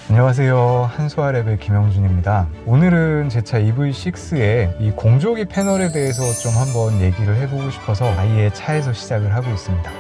안녕하세요. 한수아랩의 김영준입니다. 오늘은 제 차 EV6의 이 공조기 패널에 대해서 좀 한번 얘기를 해보고 싶어서 아예 차에서 시작을 하고 있습니다.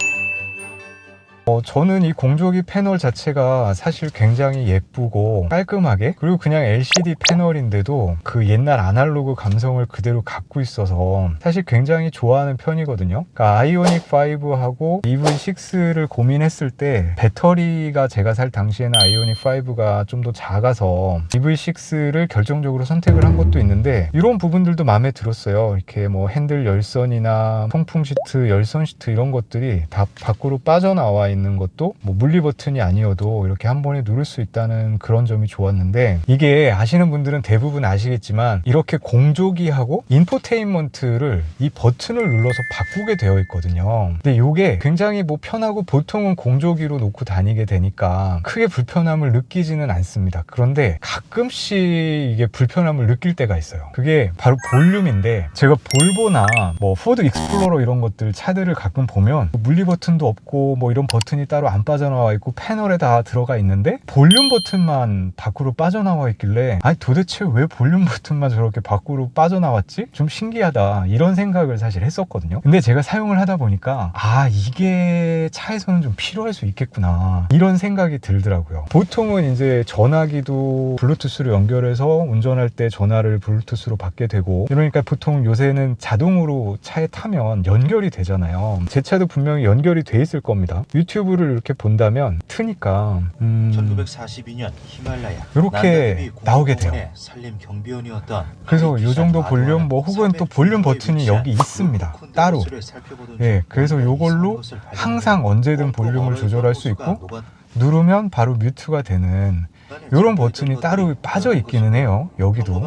저는 이 공조기 패널 자체가 사실 굉장히 예쁘고 깔끔하게, 그리고 그냥 LCD 패널인데도 그 옛날 아날로그 감성을 그대로 갖고 있어서 사실 굉장히 좋아하는 편이거든요. 그러니까 아이오닉 5하고 EV6를 고민했을 때 배터리가 제가 살 당시에는 아이오닉 5가 좀 더 작아서 EV6를 결정적으로 선택을 한 것도 있는데, 이런 부분들도 마음에 들었어요. 이렇게 뭐 핸들 열선이나 통풍 시트, 열선 시트 이런 것들이 다 밖으로 빠져나와 있는 것도 뭐 물리 버튼이 아니어도 이렇게 한 번에 누를 수 있다는 그런 점이 좋았는데, 이게 아시는 분들은 대부분 아시겠지만 이렇게 공조기하고 인포테인먼트를 이 버튼을 눌러서 바꾸게 되어 있거든요. 근데 이게 굉장히 뭐 편하고 보통은 공조기로 놓고 다니게 되니까 크게 불편함을 느끼지는 않습니다. 그런데 가끔씩 이게 불편함을 느낄 때가 있어요. 그게 바로 볼륨인데, 제가 볼보나 뭐 포드 익스플로러 이런 것들 차들을 가끔 보면 물리 버튼도 없고 뭐 이런 버튼이 따로 안 빠져나와 있고 패널에 다 들어가 있는데 볼륨 버튼만 밖으로 빠져나와 있길래, 아니 도대체 왜 볼륨 버튼만 저렇게 밖으로 빠져나왔지? 좀 신기하다, 이런 생각을 사실 했었거든요. 근데 제가 사용을 하다 보니까 이게 차에서는 좀 필요할 수 있겠구나, 이런 생각이 들더라고요. 보통은 이제 전화기도 블루투스로 연결해서 운전할 때 전화를 블루투스로 받게 되고, 이러니까 보통 요새는 자동으로 차에 타면 연결이 되잖아요. 제 차도 분명히 연결이 돼 있을 겁니다. 유튜브를 이렇게 본다면 트니까 1942년 히말라야 이렇게 나오게 돼요. 산림 경비원이었던 그래서 이 정도 볼륨 뭐 혹은 또 볼륨 버튼이 여기 있습니다, 따로. 그래서 이걸로 항상 언제든 볼륨을 조절할 수 있고, 누르면 바로 뮤트가 되는 이런 버튼이 따로 빠져 있기는 해요, 여기도.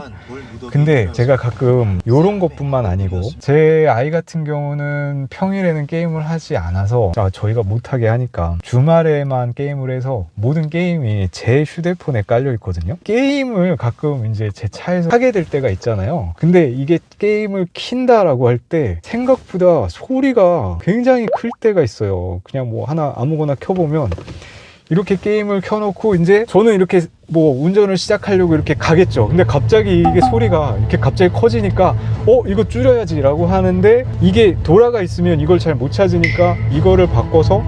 근데 제가 가끔 이런 것뿐만 아니고, 제 아이 같은 경우는 평일에는 게임을 하지 않아서 저희가 못하게 하니까 주말에만 게임을 해서 모든 게임이 제 휴대폰에 깔려 있거든요. 게임을 가끔 이제 제 차에서 하게 될 때가 있잖아요. 근데 이게 게임을 킨다라고 할 때 생각보다 소리가 굉장히 클 때가 있어요. 그냥 뭐 하나 아무거나 켜보면 이렇게 게임을 켜놓고 이제 저는 이렇게 뭐 운전을 시작하려고 이렇게 가겠죠. 근데 갑자기 이게 소리가 이렇게 갑자기 커지니까 이거 줄여야지 라고 하는데, 이게 돌아가 있으면 이걸 잘 못 찾으니까 이거를 바꿔서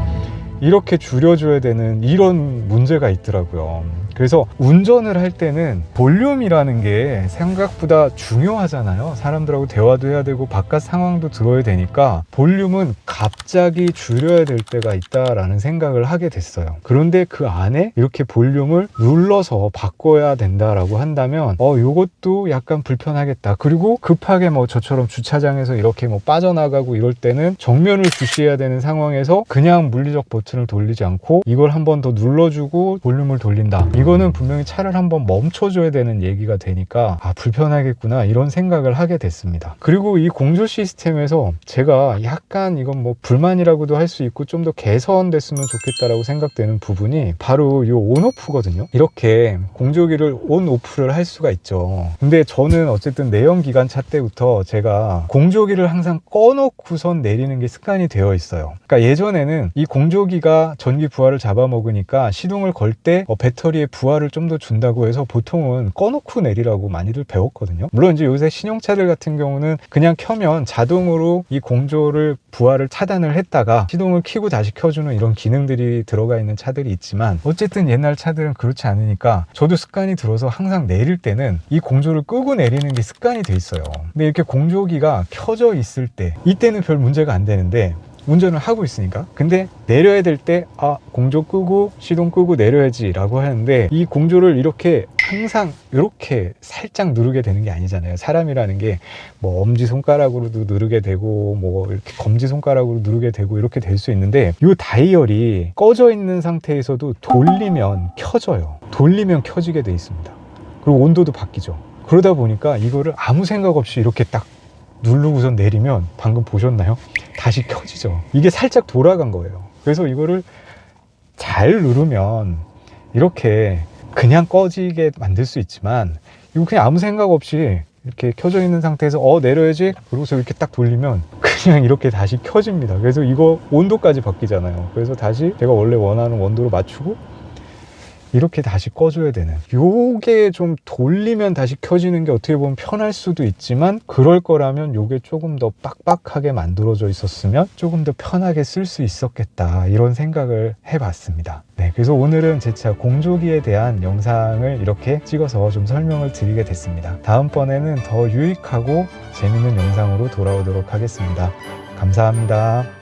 이렇게 줄여줘야 되는 이런 문제가 있더라고요. 그래서 운전을 할 때는 볼륨이라는 게 생각보다 중요하잖아요. 사람들하고 대화도 해야 되고 바깥 상황도 들어야 되니까 볼륨은 갑자기 줄여야 될 때가 있다라는 생각을 하게 됐어요. 그런데 그 안에 이렇게 볼륨을 눌러서 바꿔야 된다라고 한다면 요것도 약간 불편하겠다. 그리고 급하게 뭐 저처럼 주차장에서 이렇게 뭐 빠져나가고 이럴 때는 정면을 주시해야 되는 상황에서 그냥 물리적 버튼을 돌리지 않고 이걸 한 번 더 눌러주고 볼륨을 돌린다. 이거는 분명히 차를 한번 멈춰줘야 되는 얘기가 되니까 불편하겠구나, 이런 생각을 하게 됐습니다. 그리고 이 공조 시스템에서 제가 약간 이건 뭐 불만이라고도 할 수 있고 좀 더 개선됐으면 좋겠다라고 생각되는 부분이 바로 이 온오프거든요. 이렇게 공조기를 온오프를 할 수가 있죠. 근데 저는 어쨌든 내연기관차 때부터 제가 공조기를 항상 꺼놓고선 내리는 게 습관이 되어 있어요. 그러니까 예전에는 이 공조기가 전기 부하를 잡아먹으니까 시동을 걸 때 배터리에 부하를 좀 더 준다고 해서 보통은 꺼놓고 내리라고 많이들 배웠거든요. 물론 이제 요새 신형차들 같은 경우는 그냥 켜면 자동으로 이 공조를 부하를 차단을 했다가 시동을 켜고 다시 켜주는 이런 기능들이 들어가 있는 차들이 있지만, 어쨌든 옛날 차들은 그렇지 않으니까 저도 습관이 들어서 항상 내릴 때는 이 공조를 끄고 내리는 게 습관이 돼 있어요. 근데 이렇게 공조기가 켜져 있을 때 이때는 별 문제가 안 되는데, 운전을 하고 있으니까. 근데 내려야 될 때 공조 끄고 시동 끄고 내려야지 라고 하는데, 이 공조를 이렇게 항상 이렇게 살짝 누르게 되는 게 아니잖아요. 사람이라는 게 뭐 엄지손가락으로도 누르게 되고 뭐 이렇게 검지손가락으로 누르게 되고 이렇게 될 수 있는데, 이 다이얼이 꺼져 있는 상태에서도 돌리면 켜져요. 돌리면 켜지게 돼 있습니다. 그리고 온도도 바뀌죠. 그러다 보니까 이거를 아무 생각 없이 이렇게 딱 누르고선 내리면, 방금 보셨나요? 다시 켜지죠. 이게 살짝 돌아간 거예요. 그래서 이거를 잘 누르면 이렇게 그냥 꺼지게 만들 수 있지만, 이거 그냥 아무 생각 없이 이렇게 켜져 있는 상태에서 내려야지 그러고서 이렇게 딱 돌리면 그냥 이렇게 다시 켜집니다. 그래서 이거 온도까지 바뀌잖아요. 그래서 다시 제가 원래 원하는 온도로 맞추고 이렇게 다시 꺼줘야 되는, 요게 좀 돌리면 다시 켜지는 게 어떻게 보면 편할 수도 있지만, 그럴 거라면 요게 조금 더 빡빡하게 만들어져 있었으면 조금 더 편하게 쓸 수 있었겠다, 이런 생각을 해봤습니다. 네, 그래서 오늘은 제 차 공조기에 대한 영상을 이렇게 찍어서 좀 설명을 드리게 됐습니다. 다음번에는 더 유익하고 재밌는 영상으로 돌아오도록 하겠습니다. 감사합니다.